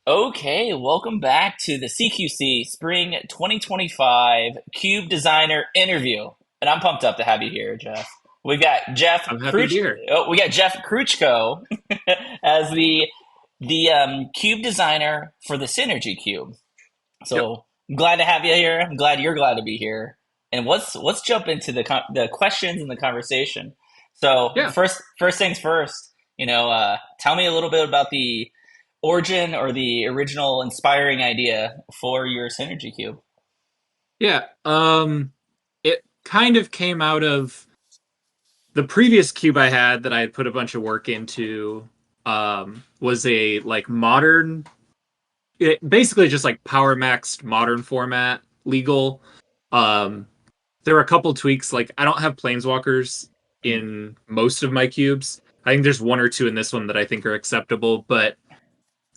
Okay, welcome back to the CQC Spring 2025 Cube Designer interview. And I'm pumped up to have you here, Jeff. We got Jeff I'm happy to be Kruch here. we got Jeff Kruchkow as the cube designer for the Synergy Cube. Yep. So I'm glad to have you here. I'm glad you're glad to be here. And let's jump into the questions and the conversation. So Yeah. first things first. Tell me a little bit about the origin or the original inspiring idea for your Synergy Cube. Yeah. It kind of came out of the previous cube I had that I had put a bunch of work into. Was a like modern, basically just like power maxed modern format legal. Um, there were a couple tweaks. Like I don't have planeswalkers Mhm. in most of my cubes. I think there's one or two in this one that I think are acceptable, but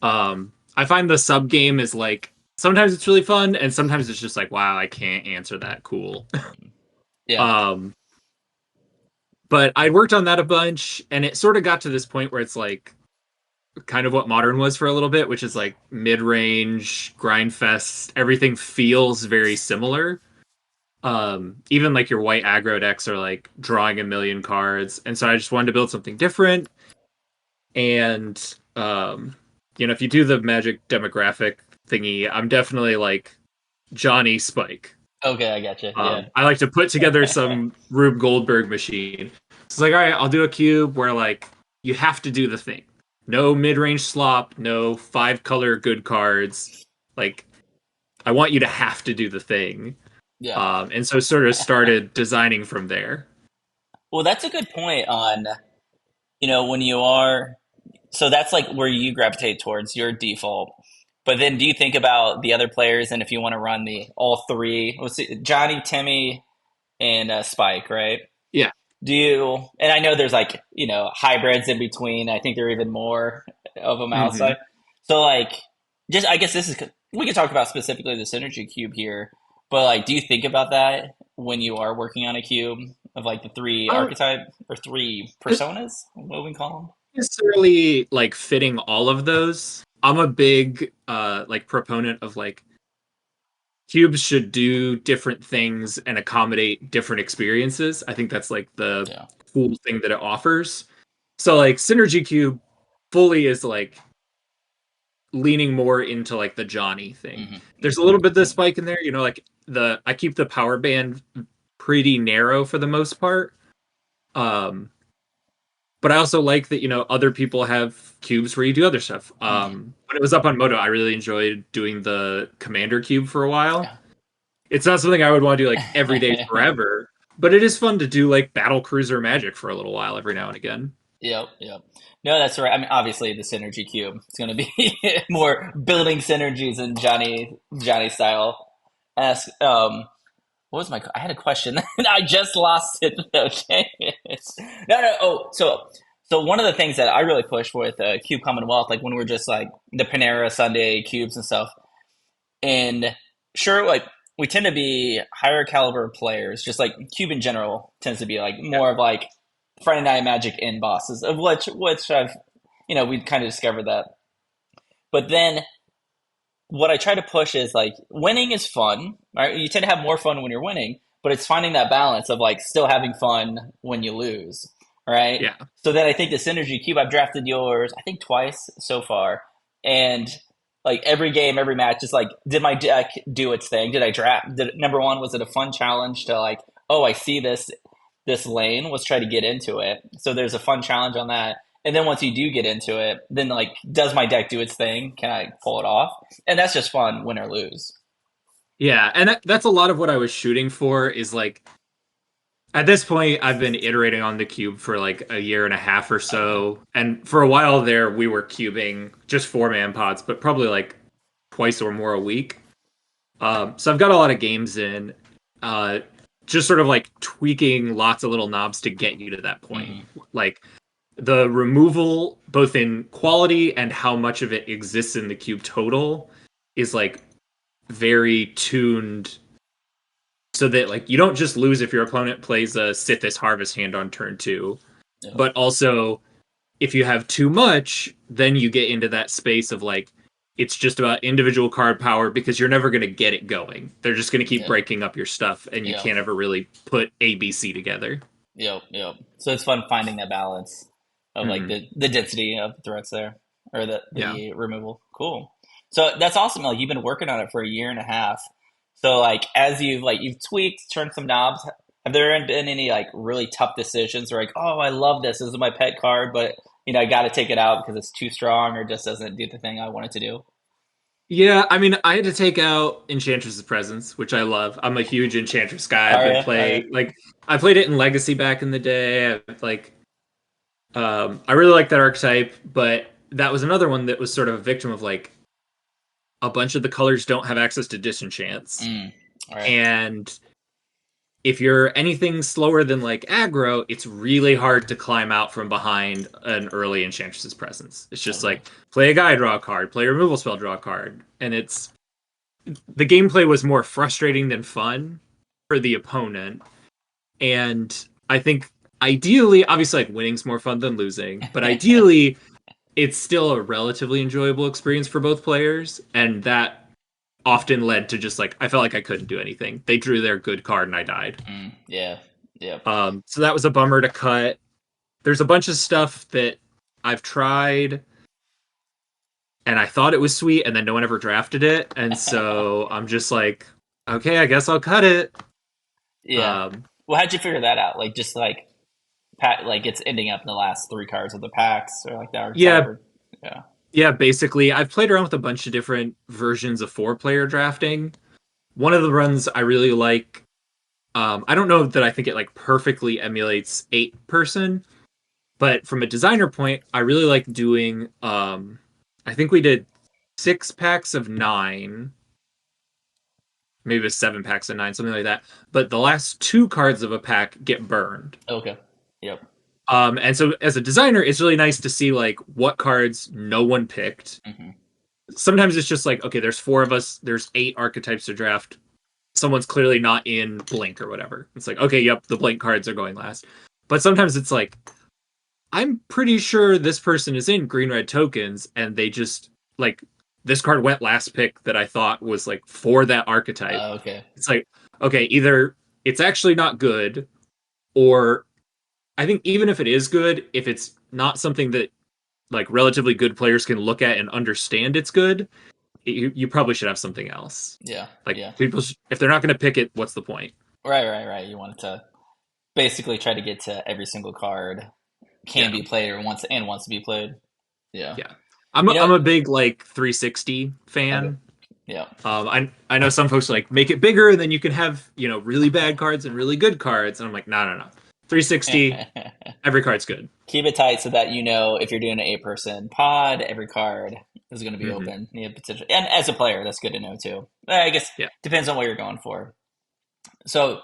I find the sub game is like sometimes it's really fun and sometimes it's just like wow, I can't answer that cool. Yeah. um but I worked on that a bunch and it sort of got to this point where it's like kind of what modern was for a little bit, which is like mid-range grind fest. Everything feels very similar. Even like your white aggro decks are like drawing a million cards, and so I just wanted to build something different. And if you do the magic demographic thingy, I'm definitely like Johnny Spike. Okay, I gotcha. Yeah. I like to put together some Rube Goldberg machine. So it's like, all right, I'll do a cube where like you have to do the thing. No mid-range slop, no five color good cards. Like I want you to have to do the thing. Yeah. And so sort of started designing from there. Well, that's a good point on, when you are, so that's like where you gravitate towards your default. But then do you think about the other players and if you want to run the all three, let's see, Johnny, Timmy, and Spike, right? Yeah. Do you, and I know there's like, hybrids in between. I think there are even more of them Hmm. outside. So like, just, I guess we can talk about specifically the Synergy Cube here, but like, do you think about that when you are working on a cube of like the three Uh, archetype or three personas? What we call necessarily like fitting all of those. I'm a big like proponent of like cubes should do different things and accommodate different experiences. I think that's like the them? cool thing that it offers. So like Synergy Cube fully is like leaning more into like the Johnny Yeah. thing. There's a little bit of the spike in there, like the I keep the power band pretty narrow for the most part. Um but I also like that, other people have cubes where you do other stuff. Hmm. When it was up on Moto, I really enjoyed doing the commander cube for a while. Yeah. It's not something I would want to do like every day forever, but it is fun to do like battle cruiser magic for a little while every now and again. Yep, yep. No, that's right. I mean, obviously, the synergy cube is going to be more building synergies in Johnny style. Ask, what was my? I had a question and I just lost it. Okay, no, no. Oh, so one of the things that I really push with Cube Commonwealth, like when we're just like the Panera Sunday cubes and stuff, and sure, like we tend to be higher caliber players, just like Cube in general tends to be like Yeah. more of like Friday Night Magic in bosses, of which I've we kind of discovered that. But then what I try to push is like winning is fun, right? You tend to have more fun when you're winning, but it's finding that balance of like still having fun when you lose, right? Yeah. So then I think the synergy cube, I've drafted yours, I think twice so far, and like every game, every match, just like did my deck do its thing? Did I draft? Did number one, was it a fun challenge to like, oh, I see this lane, let's try to get into it. So there's a fun challenge on that. And then once you do get into it, then like, does my deck do its thing? Can I pull it off? And that's just fun, win or lose. Yeah, and that's a lot of what I was shooting for is like at this point I've been iterating on the cube for like a year and a half or Okay. so. And for a while there we were cubing just four-man pods, but probably like twice or more a week. So I've got a lot of games in, uh, just sort of like tweaking lots of little knobs to get you to that point. Mm-hmm. Like the removal, both in quality and how much of it exists in the cube total, is like very tuned so that like you don't just lose if your opponent plays a Sithis Harvest hand on turn two, Yeah. but also if you have too much, then you get into that space of like it's just about individual card power because you're never going to get it going. They're just going to keep Yep. breaking up your stuff, and you Yep. can't ever really put A, B, C together. Yep. Yep. So it's fun finding that balance of like Hmm. the density of threats there, or Yeah. the removal. Cool. So that's awesome. Like you've been working on it for a year and a half. So like as you've tweaked, turned some knobs. Have there been any like really tough decisions where like, oh, I love this. This is my pet card, but I got to take it out because it's too strong or just doesn't do the thing I want it to do. Yeah, I mean, I had to take out Enchantress's Presence, which I love. I'm a huge Enchantress guy. I've Are been you? Are you? playing like I played it in Legacy back in the day. I really like that archetype, but that was another one that was sort of a victim of like a bunch of the colors don't have access to disenchants. All right. And if you're anything slower than like aggro, it's really hard to climb out from behind an early Enchantress's Presence. It's just Totally. like play a guy, draw a card, play a removal spell, draw a card. And it's the gameplay was more frustrating than fun for the opponent. And I think ideally, obviously, like winning's more fun than losing, but ideally, it's still a relatively enjoyable experience for both players. And that often led to just like, I felt like I couldn't do anything. They drew their good card and I died. Yeah. Yep. So that was a bummer to cut. There's a bunch of stuff that I've tried and I thought it was sweet, and then no one ever drafted it. And so I'm just like, okay, I guess I'll cut it. Yeah. Um, Well, how'd you figure that out? Like just like like it's ending up in the last three cards of the packs or like the archetype yeah, or yeah. yeah, basically, I've played around with a bunch of different versions of four-player drafting. One of the runs I really like, I don't know that I think it like perfectly emulates eight-person, but from a designer point, I really like doing. I think we did 6 packs of 9, maybe it was 7 packs of 9, something like that. But the last two cards of a pack get burned. Okay. Yep. And so as a designer, it's really nice to see like what cards no one picked. Hmm. Sometimes it's just like, okay, there's 4 of us, there's 8 archetypes to draft. Someone's clearly not in Blink or whatever. It's like, okay, yep, the Blink cards are going last. But sometimes it's like, I'm pretty sure this person is in green red tokens, and they just like this card went last pick that I thought was like for that archetype. Okay. It's like, okay, either it's actually not good, or I think even if it is good, if it's not something that like relatively good players can look at and understand it's good, you probably should have something else. Yeah. Like Yeah. people, if they're not going to pick it, what's the point? Right. Right. Right. You wanted to basically try to get to every single card can Yeah, be played or wants to be played. Yeah. yeah. I'm a big like 360 Okay. fan. Yeah. I know some folks like make it bigger, and then you can have really bad cards and really good cards, and I'm like, no. 360, every card's good. Keep it tight so that if you're doing an 8-person pod, every card is going to be Hmm. open. You have potential, and as a player, that's good to know too. I guess Yeah. depends on what you're going for. So,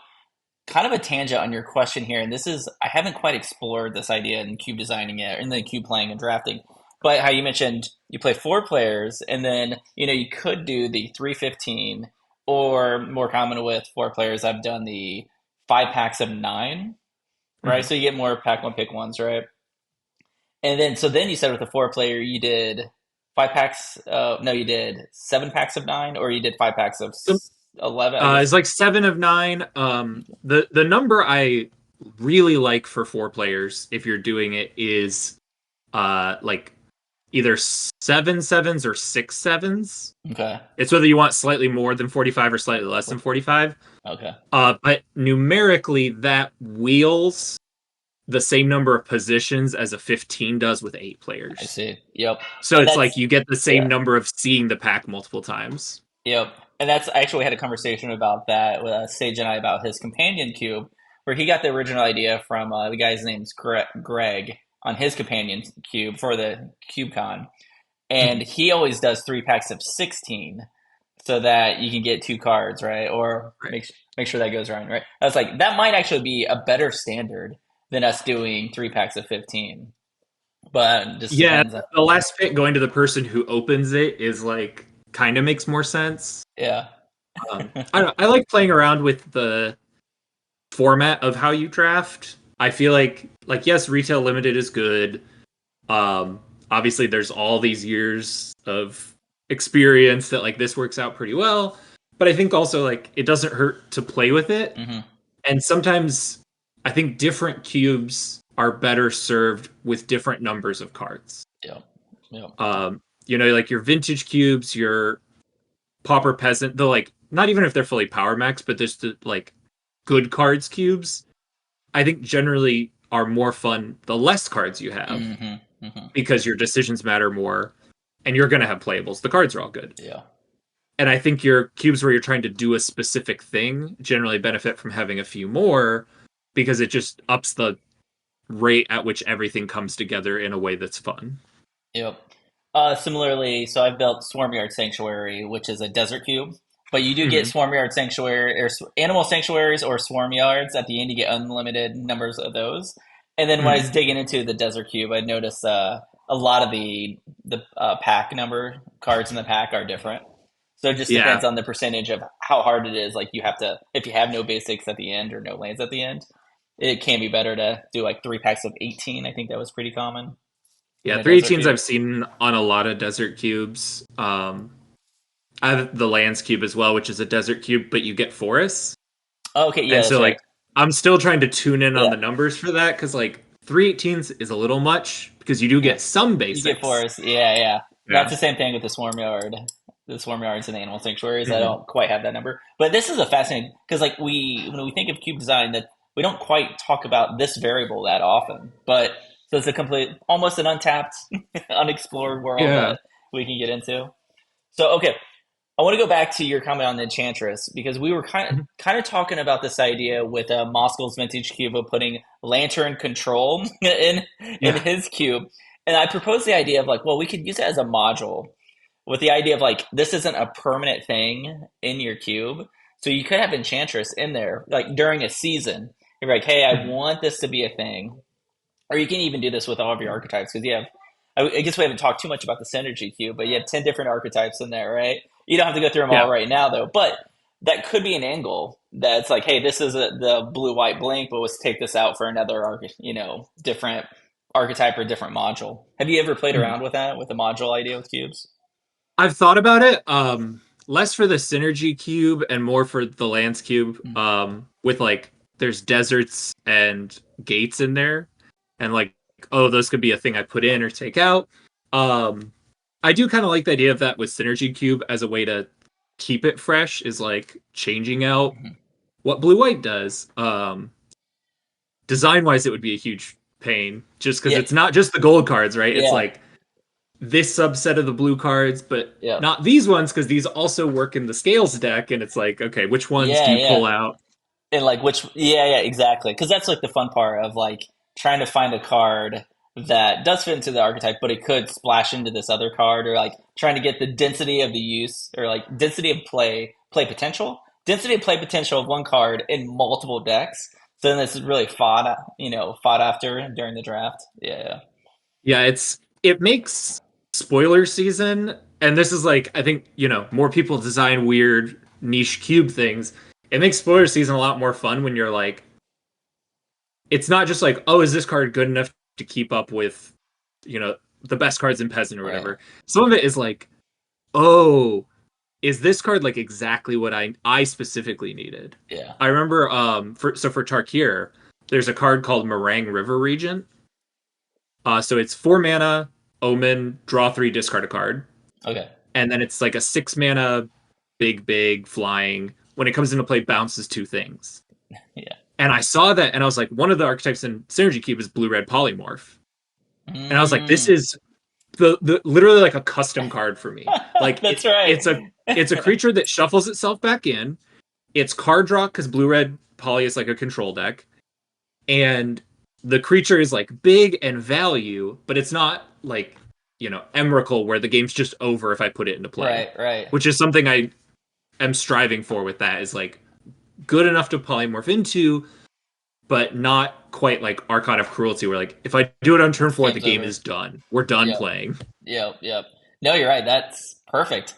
kind of a tangent on your question here, and this is I haven't quite explored this idea in cube designing yet, in the cube playing and drafting. But how you mentioned you play 4 players, and then you could do the 315, or more common with 4 players. I've done the 5 packs of 9, right? Hmm. So you get more pack one pick ones, right? And then you said with the 4 player you did 5 packs. No, you did 7 packs of 9, or you did 5 packs of So, 11. I guess. it's like 7 of 9. The number I really like for 4 players, if you're doing it, is like either 7 sevens or 6 sevens. Okay. It's whether you want slightly more than 45 or slightly less than 45. Okay. But numerically, that wheels the same number of positions as a 15 does with 8 I players. see. Yep. So And it's that's like you get the same yeah. number of seeing the pack multiple times. Yep. And that's I actually had a conversation about that with Sage and I about his companion cube, where he got the original idea from the guy's name's Greg on his companion cube for the CubeCon, and Mhm. he always does 3 packs of 16, so that you can get 2 cards, right? Or Right. make sure that goes around, right? I was like, that might actually be a better standard than us doing 3 packs of 15, but it just Yeah, depends. the last pick going to the person who opens it is like kind of makes more sense. Yeah. I don't know, I like playing around with the format of how you draft. I feel like yes, retail limited is good. Obviously there's all these years of experience that like this works out pretty well. But I think also like it doesn't hurt to play with it. Hmm. And sometimes I think different cubes are better served with different numbers of cards. Yeah. Yeah. Like your vintage cubes, your pauper peasant, the like not even if they're fully power max, but just the like good cards cubes, I think generally are more fun the less cards you have Hmm. Hmm. because your decisions matter more and you're gonna have playables. The cards are all good. Yeah. And I think your cubes where you're trying to do a specific thing generally benefit from having a few more because it just ups the rate at which everything comes together in a way that's fun. Yep. Similarly, so I've built Swarmyard Sanctuary, which is a desert cube, but you do get Mm-hmm. Swarmyard Sanctuary or animal sanctuaries or Swarmyards at the end. You get unlimited numbers of those. And then when I Mm-hmm. was digging into the desert cube, I noticed a lot of the pack number cards in the pack are different. So it just Yeah. depends on the percentage of how hard it is. Like you have to, if you have no basics at the end or no lands at the end, it can be better to do like 3 packs of 18. I think that was pretty common in Yeah, a desert 318s cube. I've seen on a lot of desert cubes. I have the lands cube as well, which is a desert cube, but you get forests. Oh, okay, yeah, And that's so right. like I'm still trying to tune in on Yeah, the numbers for that because like 318s is a little much because you do yeah. get some You get basics. forests. Yeah, yeah. That's Yeah. the same thing with the swarm yard. The swarm yards and the animal sanctuaries. I Mhm. don't quite have that number, but this is a fascinating because like when we think of cube design, that we don't quite talk about this variable that often. But so it's a complete, almost an untapped, unexplored world Yeah. that we can get into. So okay, I want to go back to your comment on the Enchantress because we were Mhm. kind of talking about this idea with Moscow's vintage cube of putting lantern control in Yeah. his cube, and I proposed the idea of like, well, we could use it as a module with the idea of like this isn't a permanent thing in your cube, so you could have Enchantress in there like during a season. You're like, hey, I Mhm. want this to be a thing, or you can even do this with all of your archetypes because you have. I guess we haven't talked too much about the synergy cube, but you have 10 different archetypes in there, right? You don't have to go through them all Yeah. right now, though. But that could be an angle that's like, hey, this is the blue white blink, but let's take this out for another, different archetype or different module. Have you ever played Mhm. around with that with the module idea with cubes? I've thought about it. Less for the synergy cube and more for the lands cube. Mm. With like there's deserts and gates in there, and like oh those could be a thing I put in or take out. Um, I do kind of like the idea of that with synergy cube as a way to keep it fresh. Is like changing out Mhm. what blue white does. Design wise, it would be a huge pain just because Yeah, it's not just the gold cards, right? It's yeah, like this subset of the blue cards, but yeah, not these ones because these also work in the scales deck. And it's like, okay, which ones do yeah, you yeah. pull out? And like which, yeah, yeah, exactly. Because that's like the fun part of like trying to find a card that does fit into the archetype, but it could splash into this other card, or like trying to get the density of the use, or like density of density of play potential of one card in multiple decks. So then this is really fought after during the draft. Yeah, Yeah, it makes spoiler season, and this is like I think more people design weird niche cube things. It makes spoiler season a lot more fun when you're like, it's not just like, oh, is this card good enough to keep up with, the best cards in Peasant or right. whatever. Some of it is like, oh, is this card like exactly what I specifically needed? Yeah. I remember for Tarkir, there's a card called Meringue River Regent. So it's 4 mana, Omen, draw 3, discard a card, Okay. and then it's like a 6 mana, big flying. When it comes into play, bounces 2 things. Yeah. And I saw that, and I was like, one of the archetypes in Synergy Cube is blue red polymorph, and I was like, this Mm. is the literally like a custom card for me. Like That's right. it's a creature that shuffles itself back in. It's card draw because blue red poly is like a control deck, and the creature is like big and value, but it's not like Emrakul where the game's just over if I put it into play, Right, right. which is something I am striving for with that is like good enough to polymorph into, but not quite like Archon of Cruelty where like if I do it on turn 4 the Game's game over. is done, we're done Yep, playing. yep, yep. No, you're right. That's perfect.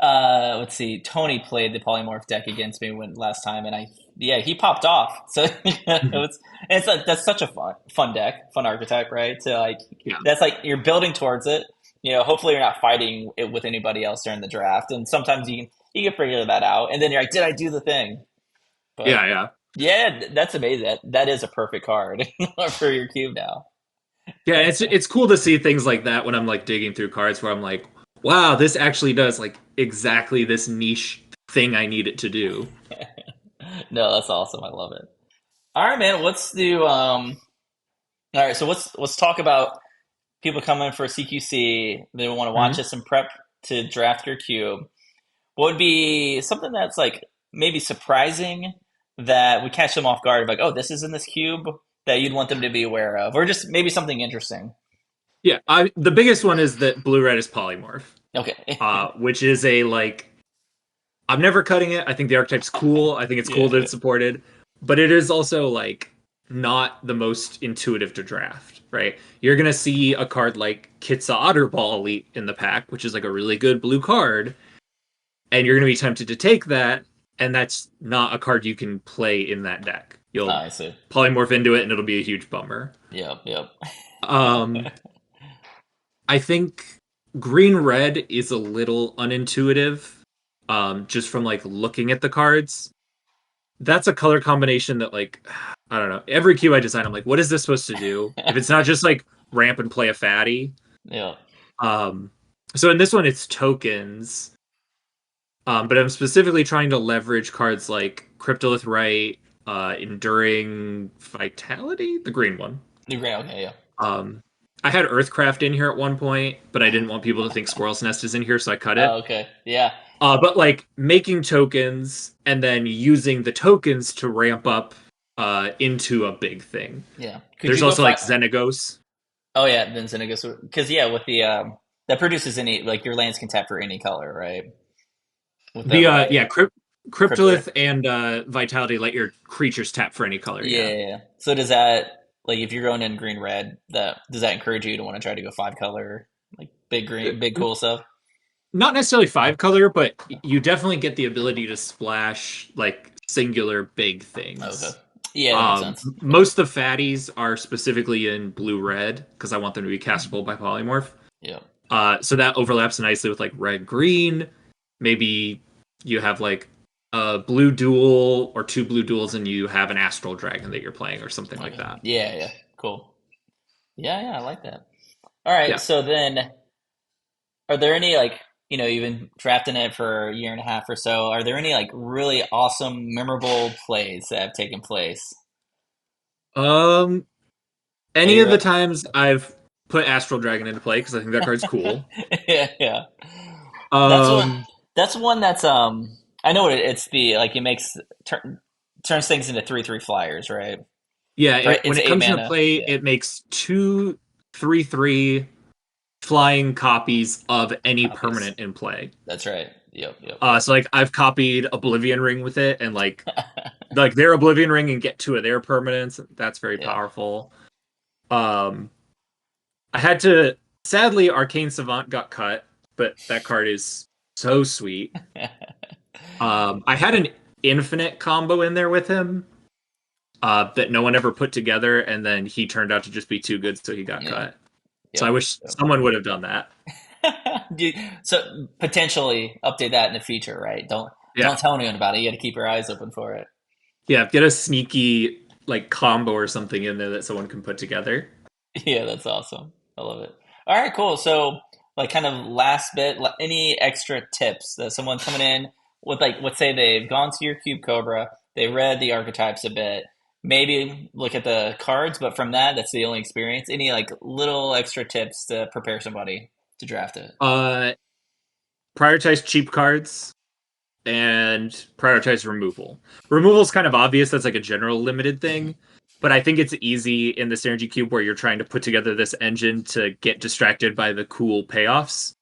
Let's see. Tony played the polymorph deck against me when last time, and yeah, he popped off. So it's like that's such a fun deck, fun archetype, right? So like Yeah. that's like you're building towards it, hopefully you're not fighting it with anybody else during the draft. And sometimes you can figure that out, and then you're like, did I do the thing? But Yeah, yeah. yeah, that's amazing. That is a perfect card for your cube now. Yeah, it's cool to see things like that when I'm like digging through cards where I'm like, wow, this actually does like exactly this niche thing I need it to do. No, that's awesome. I love it. All right, man. Let's do. All right, so let's talk about people coming for CQC. They want to watch Mhm. us and prep to draft your cube. What would be something that's like maybe surprising that would catch them off guard? Like, oh, this is in this cube that you'd want them to be aware of, or just maybe something interesting. Yeah, the biggest one is that blue red is polymorph, Okay. which is a like I'm never cutting it. I think the archetype's cool. I think it's cool that Yeah. it's supported, but it is also like not the most intuitive to draft, right? You're gonna see a card like Kitsa Otterball Elite in the pack, which is like a really good blue card, and you're gonna be tempted to take that, and that's not a card you can play in that deck. You'll I see. polymorph into it, and it'll be a huge bummer. Yep. Yep. Um, I think green red is a little unintuitive, just from like looking at the cards. That's a color combination that like I don't know. Every cue I design, I'm like, what is this supposed to do? If it's not just like ramp and play a fatty. Yeah. Um, so in this one, it's tokens. But I'm specifically trying to leverage cards like Cryptolith Right, Enduring Vitality, the green one. The green. Okay. Yeah. Um, I had Earthcraft in here at one point, but I didn't want people to think Squirrel's Nest is in here, so I cut Oh, it. okay. Yeah. But like making tokens and then using the tokens to ramp up into a big thing. Yeah. Could There's you go also like five? Xenagos. Oh yeah, then Xenagos. Because yeah, with the that produces any like your lands can tap for any color, right? With the The right yeah, crypto. Cryptolith and Vitality let your creatures tap for any color. Yeah, Yeah. yeah, yeah. So does that like if you're going in green red, that does that encourage you to want to try to go five color like big green, big cool stuff? Not necessarily five color, but you definitely get the ability to splash like singular big Okay. things. Yeah, that makes sense. Most of the fatties are specifically in blue red because I want them to be castable by polymorph. Yeah. So that overlaps nicely with like red green. Maybe you have like a blue duel or two blue duels, and you have an astral dragon that you're playing or something like Okay. that. Yeah, yeah. Cool. Yeah, yeah, I like that. All right, Yeah. so then are there any like you've been drafting it for a year and a half or so. Are there any like really awesome, memorable plays that have taken place? Um, That any of you're the times I've put astral dragon into play because I think that card's cool. yeah, yeah. That's one. Um, That's one that's I know it's the like it makes turns things into 3/3 flyers, right? yeah, For when it's it eight comes into mana. play, Yeah, it makes 2/3/3 flying copies of any copies. permanent in play. That's right. Yep, yep. So like I've copied Oblivion Ring with it, and like their Oblivion Ring and get two of their permanents. That's very Yeah. powerful. Um, I had to sadly Arcane Savant got cut, but that card is so sweet. I had an infinite combo in there with him that no one ever put together, and then he turned out to just be too good, so he got Yeah. cut. So I Yep. wish someone would have done that. So potentially update that in the future, right? Don't Yeah, tell anyone about it. You got to keep your eyes open for it. yeah. Get a sneaky like combo or something in there that someone can put together. Yeah, that's awesome. I love it. All right, cool. So, like, kind of last bit, any extra tips that someone coming in with, like, let's say they've gone to your Cube Cobra, they read the archetypes a bit, maybe look at the cards, but from that, that's the only experience. Any, like, little extra tips to prepare somebody to draft it? Uh, Prioritize cheap cards and prioritize removal. Removal is kind of obvious. That's like a general limited thing. But I think it's easy in the Synergy Cube where you're trying to put together this engine to get distracted by the cool payoffs.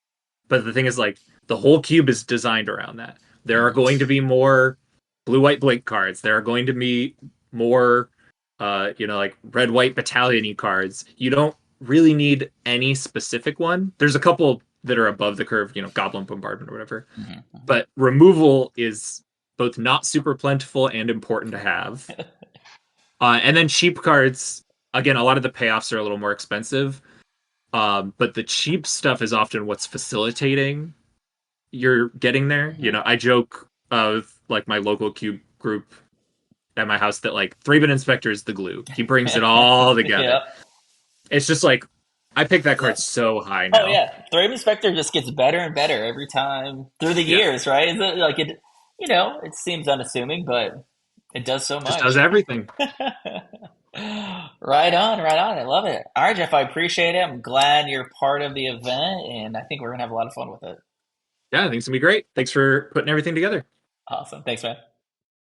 But the thing is, like, the whole cube is designed around that. There are Mhm. going to be more blue white blink cards. There are going to be more, like red white battalion cards. You don't really need any specific one. There's a couple that are above the curve, Goblin Bombardment or whatever. Mhm. But removal is both not super plentiful and important to have. And then cheap cards, again, a lot of the payoffs are a little more expensive. But the cheap stuff is often what's facilitating your getting there. You Mhm. know, I joke with like my local cube group at my house that like 3-bit inspector is the glue. He brings it all together. Yeah. It's just like I pick that Yeah. card so high Oh now. yeah. Thrame Inspector just gets better and better every time through the Yeah, years, right? Is it like it? You know, it seems unassuming, but it does so just does much. everything. Right on, right on. I love it. All right, Jeff, I appreciate it. I'm glad you're part of the event, and I think we're gonna have a lot of fun with it. Yeah, I think it's gonna be great. Thanks for putting everything together. Awesome. Thanks, man.